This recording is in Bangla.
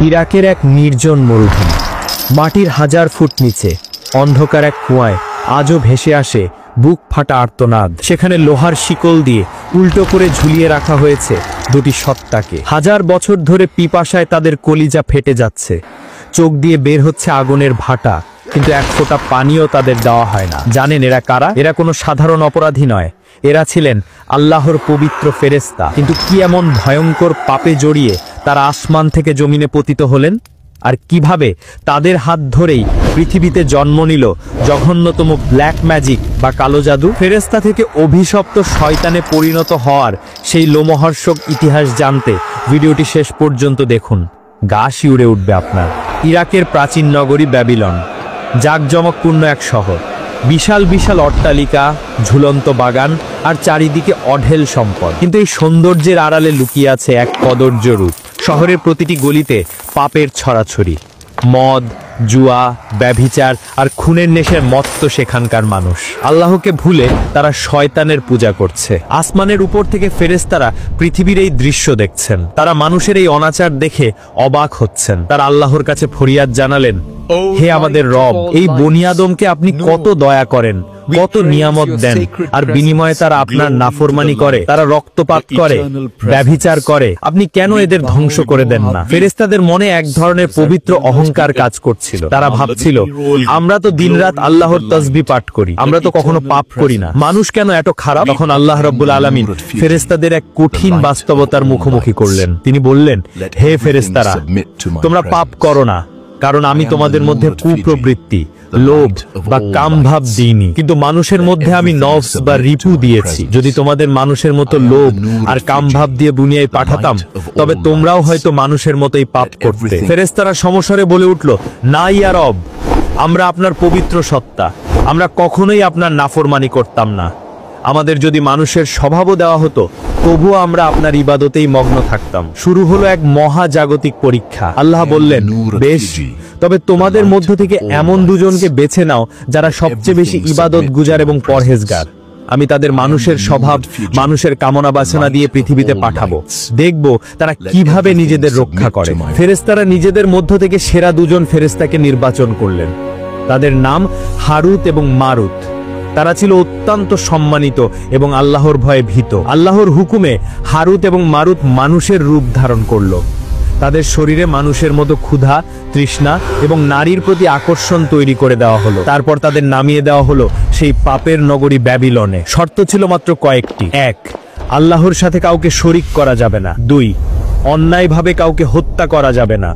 ইরাকের এক নির্জন মরুভূমি, মাটির 1000 ফুট নিচে অন্ধকার এক কুয়ায় আজও ভেসে আসে বুক ফাটা আর্তনাদ। সেখানে লোহার শিকল দিয়ে উল্টো করে ঝুলিয়ে রাখা হয়েছে দুটি সত্তাকে। 1000 বছর ধরে পিপাসায় তাদের কলিজা ফেটে যাচ্ছে, চোখ দিয়ে বের হচ্ছে আগুনের ভাটা, কিন্তু এক ফোঁটা পানিও তাদের দেওয়া হয় না। জানেন এরা কারা? এরা কোনো সাধারণ অপরাধী নয়, এরা ছিলেন আল্লাহর পবিত্র ফেরেশতা। কিন্তু কি এমন ভয়ঙ্কর পাপে জড়িয়ে তারা আসমান থেকে জমিনে পতিত হলেন? আর কিভাবে তাদের হাত ধরেই পৃথিবীতে জন্ম নিল জঘন্যতম ব্ল্যাক ম্যাজিক বা কালো জাদু? ফেরেশতা থেকে অভিশপ্ত শয়তানে পরিণত হওয়ার সেই লোমহর্ষক ইতিহাস জানতে ভিডিওটি শেষ পর্যন্ত দেখুন, গা শিউরে উঠবে আপনার। ইরাকের প্রাচীন নগরী ব্যাবিলন, জাঁকজমকপূর্ণ এক শহর, বিশাল বিশাল অট্টালিকা, ঝুলন্ত বাগান আর চারিদিকে অঢেল সম্পদ। কিন্তু এই সৌন্দর্যের আড়ালে লুকিয়ে আছে এক কদর্য রূপ। শহরের প্রতিটি গলিতে পাপের ছড়াছড়ি, মদ, জুয়া, ব্যভিচার আর খুনের নেশার মত্ত সেখানকার মানুষ। আল্লাহকে ভুলে তারা শয়তানের পূজা করছে। আসমানের উপর থেকে ফেরেশতারা পৃথিবীর এই দৃশ্য দেখছেন। তারা মানুষের এই অনাচার দেখে অবাক হচ্ছেন। তারা আল্লাহর কাছে ফরিয়াদ জানালেন, হে আমাদের রব, এই বনি আদমকে আপনি কত দয়া করেন, কত নিয়ামত দেন, আর বিনিময়ে তারা আপনার নাফরমানি করে, তারা রক্তপাত করে, ব্যভিচার করে। আপনি কেন এদের ধ্বংস করে দেন না? ফেরেশতাদের মনে এক ধরনের পবিত্র অহংকার কাজ করছিল। তারা ভাবছিল, আমরা তো দিনরাত আল্লাহর তাসবিহ পাঠ করি, আমরা তো কখনো পাপ করি না, মানুষ কেন এত খারাপ? তখন আল্লাহ রাব্বুল আলামিন ফেরেশতাদের এক কঠিন বাস্তবতার মুখোমুখি করলেন। তিনি বললেন, হে ফেরেশতারা, তোমরা পাপ করো না, কারণ আমি তোমাদের মধ্যে কুপ্রবৃত্তি, লোভ বা কামভাব দিইনি, কিন্তু মানুষের মধ্যে আমি নফস বা রিপু দিয়েছি। যদি তোমাদের মানুষের মতো লোভ আর কামভাব দিয়ে দুনিয়ায় পাঠাতাম, তবে তোমরাও হয়তো মানুষের মতোই পাপ করতে। ফেরেশতারা সমস্বরে বলে উঠল, না ইয়া রব, আমরা আপনার পবিত্র সত্তা, আমরা কখনোই আপনার নাফরমানি করতাম না। আমাদের যদি মানুষের স্বভাবও দেওয়া হতো, তবুও আমরা আপনার ইবাদতেই মগ্ন থাকতাম। শুরু হলো এক মহাজাগতিক পরীক্ষা। আল্লাহ বললেন, বেশ, তবে তোমাদের মধ্য থেকে এমন দুজনকে বেছে নাও যারা সবচেয়ে বেশি ইবাদত গুজার এবং পরহেজগার। আমি তাদের মানুষের স্বভাব, মানুষের কামনা বাসনা দিয়ে পৃথিবীতে পাঠাবো, দেখব তারা কিভাবে নিজেদের রক্ষা করে। ফেরেশতারা নিজেদের মধ্য থেকে সেরা দুজন ফেরেশতাকে নির্বাচন করলেন। তাদের নাম হারুত এবং মারুত। তারা ছিল অত্যন্ত সম্মানিত এবং আল্লাহর ভয়ে ভীত। আল্লাহর হুকুমে হারুত এবং মারুত মানুষের রূপ ধারণ করল। তাদের শরীরে মানুষের মতো ক্ষুধা, তৃষ্ণা এবং নারীর প্রতি আকর্ষণ তৈরি করে দেওয়া হলো। তারপর তাদের নামিয়ে দেওয়া হলো সেই পাপের নগরী ব্যাবিলনে। শর্ত ছিল মাত্র কয়েকটি। 1, আল্লাহর সাথে কাউকে শরিক করা যাবে না। 2, অন্যায়ভাবে কাউকে হত্যা করা যাবে না।